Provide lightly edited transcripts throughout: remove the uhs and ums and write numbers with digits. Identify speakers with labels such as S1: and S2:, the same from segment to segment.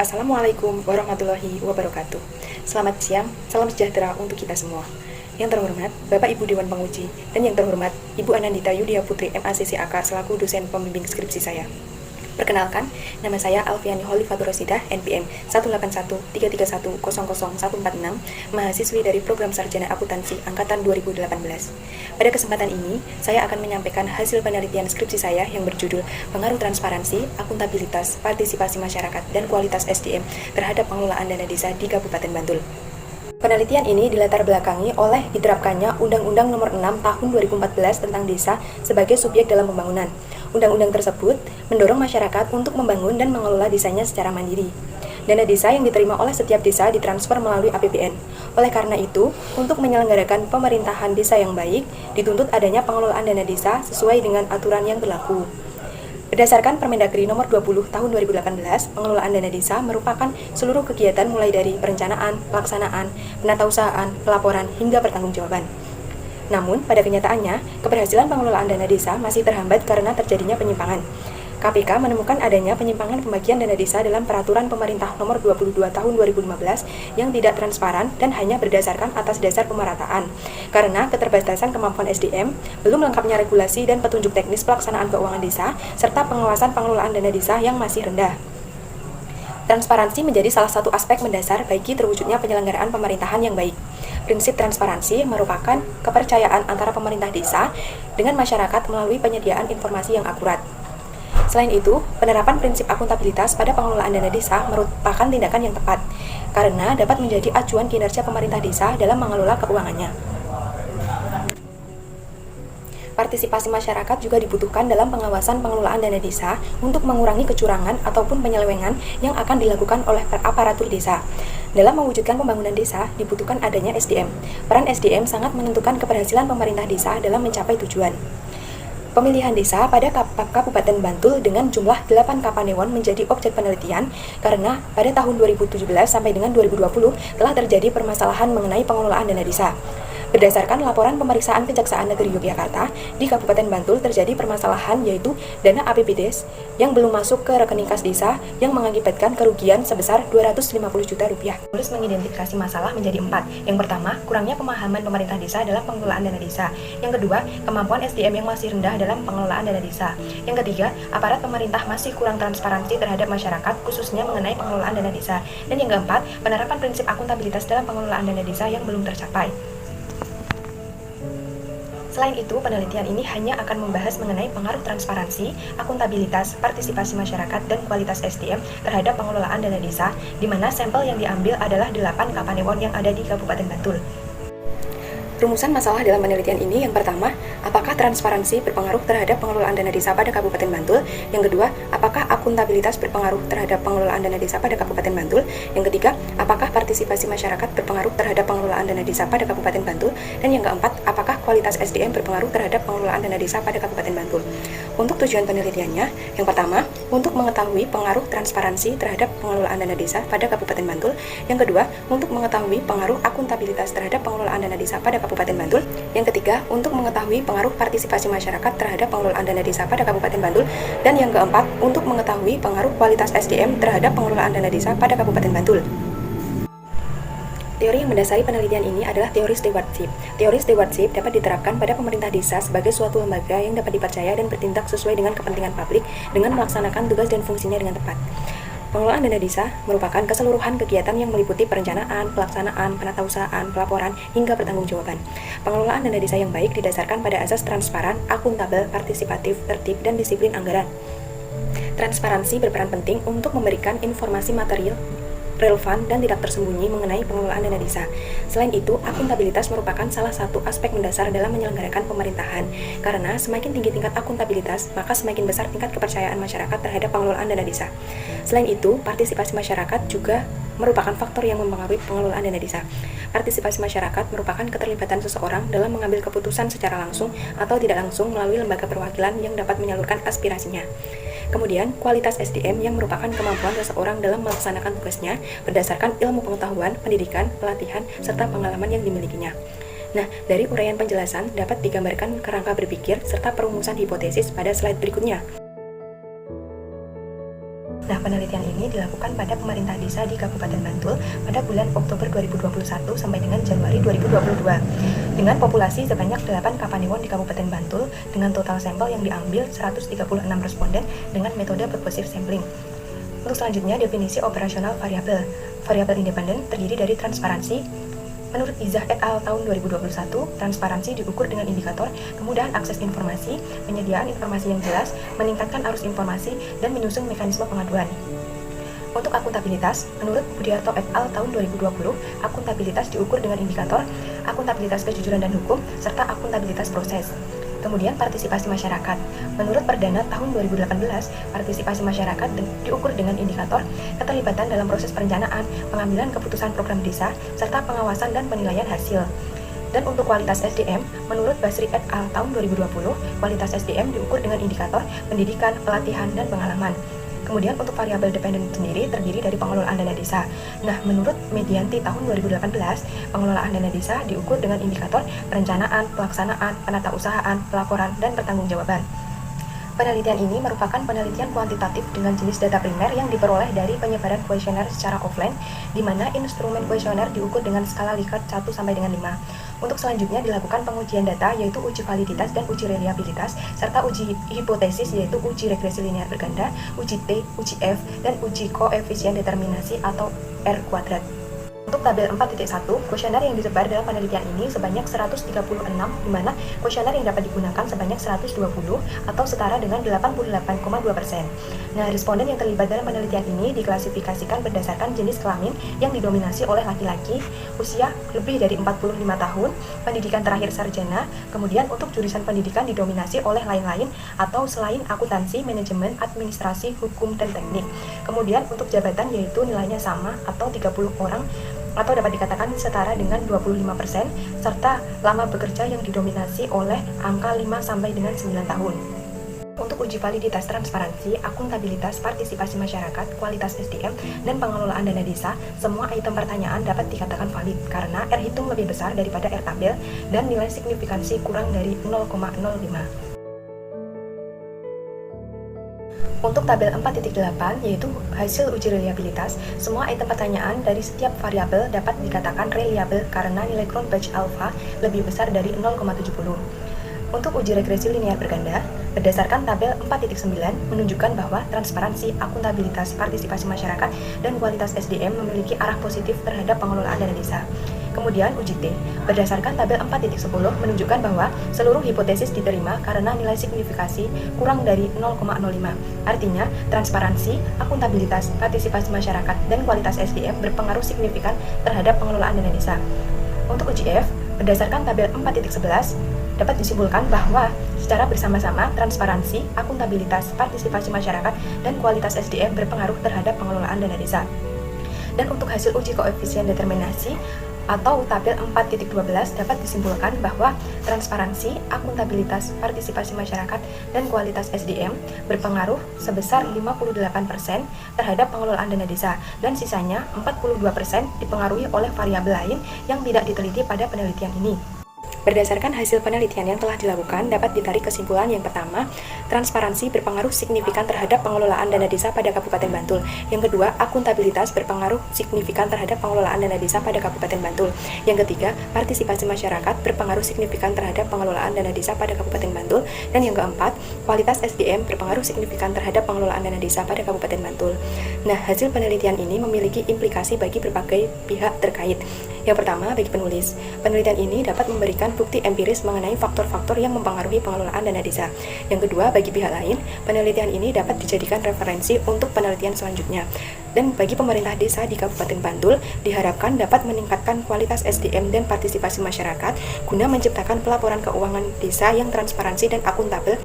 S1: Assalamualaikum warahmatullahi wabarakatuh. Selamat siang, salam sejahtera untuk kita semua. Yang terhormat Bapak Ibu Dewan Penguji dan yang terhormat Ibu Anandita Yudia Putri MACCAK selaku dosen pembimbing skripsi saya. Perkenalkan, nama saya Alfiani Holifatur Rosidah, NPM 18133100146, mahasiswi dari Program Sarjana Akuntansi Angkatan 2018. Pada kesempatan ini, saya akan menyampaikan hasil penelitian skripsi saya yang berjudul Pengaruh Transparansi, Akuntabilitas, Partisipasi Masyarakat, dan Kualitas SDM terhadap Pengelolaan Dana Desa di Kabupaten Bantul. Penelitian ini dilatar belakangi oleh diterapkannya Undang-Undang Nomor 6 Tahun 2014 tentang Desa sebagai subjek dalam pembangunan. Undang-undang tersebut mendorong masyarakat untuk membangun dan mengelola desanya secara mandiri. Dana desa yang diterima oleh setiap desa ditransfer melalui APBN. Oleh karena itu, untuk menyelenggarakan pemerintahan desa yang baik, dituntut adanya pengelolaan dana desa sesuai dengan aturan yang berlaku. Berdasarkan Permendagri Nomor 20 Tahun 2018, pengelolaan dana desa merupakan seluruh kegiatan mulai dari perencanaan, pelaksanaan, penatausahaan, pelaporan, hingga pertanggungjawaban. Namun, pada kenyataannya, keberhasilan pengelolaan dana desa masih terhambat karena terjadinya penyimpangan. KPK menemukan adanya penyimpangan pembagian dana desa dalam Peraturan Pemerintah Nomor 22 Tahun 2015 yang tidak transparan dan hanya berdasarkan atas dasar pemerataan. Karena keterbatasan kemampuan SDM, belum lengkapnya regulasi dan petunjuk teknis pelaksanaan keuangan desa, serta pengawasan pengelolaan dana desa yang masih rendah. Transparansi menjadi salah satu aspek mendasar bagi terwujudnya penyelenggaraan pemerintahan yang baik. Prinsip transparansi merupakan kepercayaan antara pemerintah desa dengan masyarakat melalui penyediaan informasi yang akurat. Selain itu, penerapan prinsip akuntabilitas pada pengelolaan dana desa merupakan tindakan yang tepat, karena dapat menjadi acuan kinerja pemerintah desa dalam mengelola keuangannya. Partisipasi masyarakat juga dibutuhkan dalam pengawasan pengelolaan dana desa untuk mengurangi kecurangan ataupun penyelewengan yang akan dilakukan oleh aparatur desa. Dalam mewujudkan pembangunan desa, dibutuhkan adanya SDM. Peran SDM sangat menentukan keberhasilan pemerintah desa dalam mencapai tujuan. Pemilihan desa pada Kabupaten Bantul dengan jumlah 8 Kapanewon menjadi objek penelitian karena pada tahun 2017 sampai dengan 2020 telah terjadi permasalahan mengenai pengelolaan dana desa. Berdasarkan laporan pemeriksaan Kejaksaan Negeri Yogyakarta, di Kabupaten Bantul terjadi permasalahan yaitu dana APBDes yang belum masuk ke rekening kas desa yang mengakibatkan kerugian sebesar 250 juta rupiah. Tulis mengidentifikasi masalah menjadi 4. Yang pertama, kurangnya pemahaman pemerintah desa dalam pengelolaan dana desa. Yang kedua, kemampuan SDM yang masih rendah dalam pengelolaan dana desa. Yang ketiga, aparat pemerintah masih kurang transparansi terhadap masyarakat khususnya mengenai pengelolaan dana desa. Dan yang keempat, penerapan prinsip akuntabilitas dalam pengelolaan dana desa yang belum tercapai. Selain itu, penelitian ini hanya akan membahas mengenai pengaruh transparansi, akuntabilitas, partisipasi masyarakat, dan kualitas SDM terhadap pengelolaan dana desa, di mana sampel yang diambil adalah 8 Kapanewon yang ada di Kabupaten Bantul. Rumusan masalah dalam penelitian ini yang pertama, apakah transparansi berpengaruh terhadap pengelolaan dana desa pada Kabupaten Bantul? Yang kedua, apakah akuntabilitas berpengaruh terhadap pengelolaan dana desa pada Kabupaten Bantul? Yang ketiga, apakah partisipasi masyarakat berpengaruh terhadap pengelolaan dana desa pada Kabupaten Bantul? Dan yang keempat, apakah kualitas SDM berpengaruh terhadap pengelolaan dana desa pada Kabupaten Bantul? Untuk tujuan penelitiannya, yang pertama, untuk mengetahui pengaruh transparansi terhadap pengelolaan dana desa pada Kabupaten Bantul. Yang kedua, untuk mengetahui pengaruh akuntabilitas terhadap pengelolaan dana desa pada Kabupaten Bantul. Yang ketiga, untuk mengetahui pengaruh partisipasi masyarakat terhadap pengelolaan dana desa pada Kabupaten Bantul. Dan yang keempat, untuk mengetahui pengaruh kualitas SDM terhadap pengelolaan dana desa pada Kabupaten Bantul. Teori yang mendasari penelitian ini adalah teori stewardship. Teori stewardship dapat diterapkan pada pemerintah desa sebagai suatu lembaga yang dapat dipercaya dan bertindak sesuai dengan kepentingan publik dengan melaksanakan tugas dan fungsinya dengan tepat. Pengelolaan dana desa merupakan keseluruhan kegiatan yang meliputi perencanaan, pelaksanaan, penatausahaan, pelaporan, hingga pertanggungjawaban. Pengelolaan dana desa yang baik didasarkan pada asas transparan, akuntabel, partisipatif, tertib, dan disiplin anggaran. Transparansi berperan penting untuk memberikan informasi material relevan dan tidak tersembunyi mengenai pengelolaan dana desa. Selain itu, akuntabilitas merupakan salah satu aspek mendasar dalam menyelenggarakan pemerintahan. Karena semakin tinggi tingkat akuntabilitas, maka semakin besar tingkat kepercayaan masyarakat terhadap pengelolaan dana desa. Selain itu, partisipasi masyarakat juga merupakan faktor yang mempengaruhi pengelolaan dana desa. Partisipasi masyarakat merupakan keterlibatan seseorang dalam mengambil keputusan secara langsung atau tidak langsung melalui lembaga perwakilan yang dapat menyalurkan aspirasinya. Kemudian, kualitas SDM yang merupakan kemampuan seseorang dalam melaksanakan tugasnya berdasarkan ilmu pengetahuan, pendidikan, pelatihan, serta pengalaman yang dimilikinya. Nah, dari uraian penjelasan dapat digambarkan kerangka berpikir serta perumusan hipotesis pada slide berikutnya. Nah, penelitian ini dilakukan pada pemerintah desa di Kabupaten Bantul pada bulan Oktober 2021 sampai dengan Januari 2022 dengan populasi sebanyak 8 Kapanewon di Kabupaten Bantul dengan total sampel yang diambil 136 responden dengan metode purposive sampling. Untuk selanjutnya, definisi operasional variabel. Variabel independen terdiri dari transparansi. Menurut Izah et al. Tahun 2021, transparansi diukur dengan indikator kemudahan akses informasi, penyediaan informasi yang jelas, meningkatkan arus informasi, dan menyusun mekanisme pengaduan. Untuk akuntabilitas, menurut Budiarto et al. Tahun 2020, akuntabilitas diukur dengan indikator akuntabilitas kejujuran dan hukum, serta akuntabilitas proses. Kemudian partisipasi masyarakat. Menurut Perdana tahun 2018, partisipasi masyarakat diukur dengan indikator keterlibatan dalam proses perencanaan, pengambilan keputusan program desa, serta pengawasan dan penilaian hasil. Dan untuk kualitas SDM, menurut Basri et al. Tahun 2020, kualitas SDM diukur dengan indikator pendidikan, pelatihan, dan pengalaman. Kemudian untuk variabel dependen sendiri terdiri dari pengelolaan dana desa. Nah, menurut Medianti tahun 2018, pengelolaan dana desa diukur dengan indikator perencanaan, pelaksanaan, penatausahaan, pelaporan, dan pertanggungjawaban. Penelitian ini merupakan penelitian kuantitatif dengan jenis data primer yang diperoleh dari penyebaran kuesioner secara offline, di mana instrumen kuesioner diukur dengan skala Likert 1 sampai dengan 5. Untuk selanjutnya dilakukan pengujian data yaitu uji validitas dan uji reliabilitas, serta uji hipotesis yaitu uji regresi linear berganda, uji T, uji F, dan uji koefisien determinasi atau R kuadrat. Untuk tabel 4.1, kuesioner yang disebar dalam penelitian ini sebanyak 136, di mana kuesioner yang dapat digunakan sebanyak 120 atau setara dengan 88,2%. Nah, responden yang terlibat dalam penelitian ini diklasifikasikan berdasarkan jenis kelamin yang didominasi oleh laki-laki, usia lebih dari 45 tahun, pendidikan terakhir sarjana, kemudian untuk jurusan pendidikan didominasi oleh lain-lain atau selain akuntansi, manajemen, administrasi, hukum, dan teknik. Kemudian untuk jabatan yaitu nilainya sama atau 30 orang atau dapat dikatakan setara dengan 25%, serta lama bekerja yang didominasi oleh angka 5 sampai dengan 9 tahun. Untuk uji validitas transparansi, akuntabilitas, partisipasi masyarakat, kualitas SDM, dan pengelolaan dana desa, semua item pertanyaan dapat dikatakan valid karena R hitung lebih besar daripada R tabel dan nilai signifikansi kurang dari 0,05. Untuk tabel 4.8, yaitu hasil uji reliabilitas, semua item pertanyaan dari setiap variabel dapat dikatakan reliable karena nilai Cronbach alpha lebih besar dari 0,70. Untuk uji regresi linear berganda, berdasarkan tabel 4.9 menunjukkan bahwa transparansi, akuntabilitas, partisipasi masyarakat, dan kualitas SDM memiliki arah positif terhadap pengelolaan dana desa. Kemudian uji T, berdasarkan tabel 4.10 menunjukkan bahwa seluruh hipotesis diterima karena nilai signifikasi kurang dari 0,05. Artinya, transparansi, akuntabilitas, partisipasi masyarakat, dan kualitas SDM berpengaruh signifikan terhadap pengelolaan dana desa. Untuk uji F, berdasarkan tabel 4.11, dapat disimpulkan bahwa secara bersama-sama transparansi, akuntabilitas, partisipasi masyarakat, dan kualitas SDM berpengaruh terhadap pengelolaan dana desa. Dan untuk hasil uji koefisien determinasi atau tabel 4.12 dapat disimpulkan bahwa transparansi, akuntabilitas, partisipasi masyarakat, dan kualitas SDM berpengaruh sebesar 58% terhadap pengelolaan dana desa, dan sisanya 42% dipengaruhi oleh variabel lain yang tidak diteliti pada penelitian ini. Berdasarkan hasil penelitian yang telah dilakukan, dapat ditarik kesimpulan yang pertama, transparansi berpengaruh signifikan terhadap pengelolaan dana desa pada Kabupaten Bantul. Yang kedua, akuntabilitas berpengaruh signifikan terhadap pengelolaan dana desa pada Kabupaten Bantul. Yang ketiga, partisipasi masyarakat berpengaruh signifikan terhadap pengelolaan dana desa pada Kabupaten Bantul. Dan yang keempat, kualitas SDM berpengaruh signifikan terhadap pengelolaan dana desa pada Kabupaten Bantul. Nah, hasil penelitian ini memiliki implikasi bagi berbagai pihak terkait. Yang pertama, bagi penulis, penelitian ini dapat memberikan bukti empiris mengenai faktor-faktor yang mempengaruhi pengelolaan dana desa. Yang kedua, bagi pihak lain, penelitian ini dapat dijadikan referensi untuk penelitian selanjutnya. Dan bagi pemerintah desa di Kabupaten Bantul, diharapkan dapat meningkatkan kualitas SDM dan partisipasi masyarakat guna menciptakan pelaporan keuangan desa yang transparansi dan akuntabel.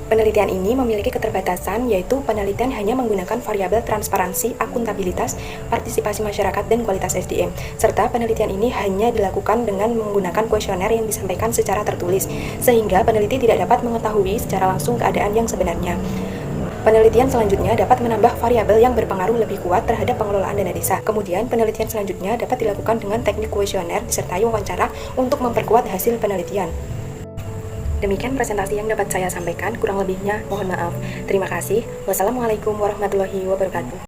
S1: Penelitian ini memiliki keterbatasan, yaitu penelitian hanya menggunakan variabel transparansi, akuntabilitas, partisipasi masyarakat, dan kualitas SDM. Serta penelitian ini hanya dilakukan dengan menggunakan kuesioner yang disampaikan secara tertulis, sehingga peneliti tidak dapat mengetahui secara langsung keadaan yang sebenarnya. Penelitian selanjutnya dapat menambah variabel yang berpengaruh lebih kuat terhadap pengelolaan dana desa. Kemudian, penelitian selanjutnya dapat dilakukan dengan teknik kuesioner disertai wawancara untuk memperkuat hasil penelitian. Demikian presentasi yang dapat saya sampaikan, kurang lebihnya mohon maaf. Terima kasih. Wassalamualaikum warahmatullahi wabarakatuh.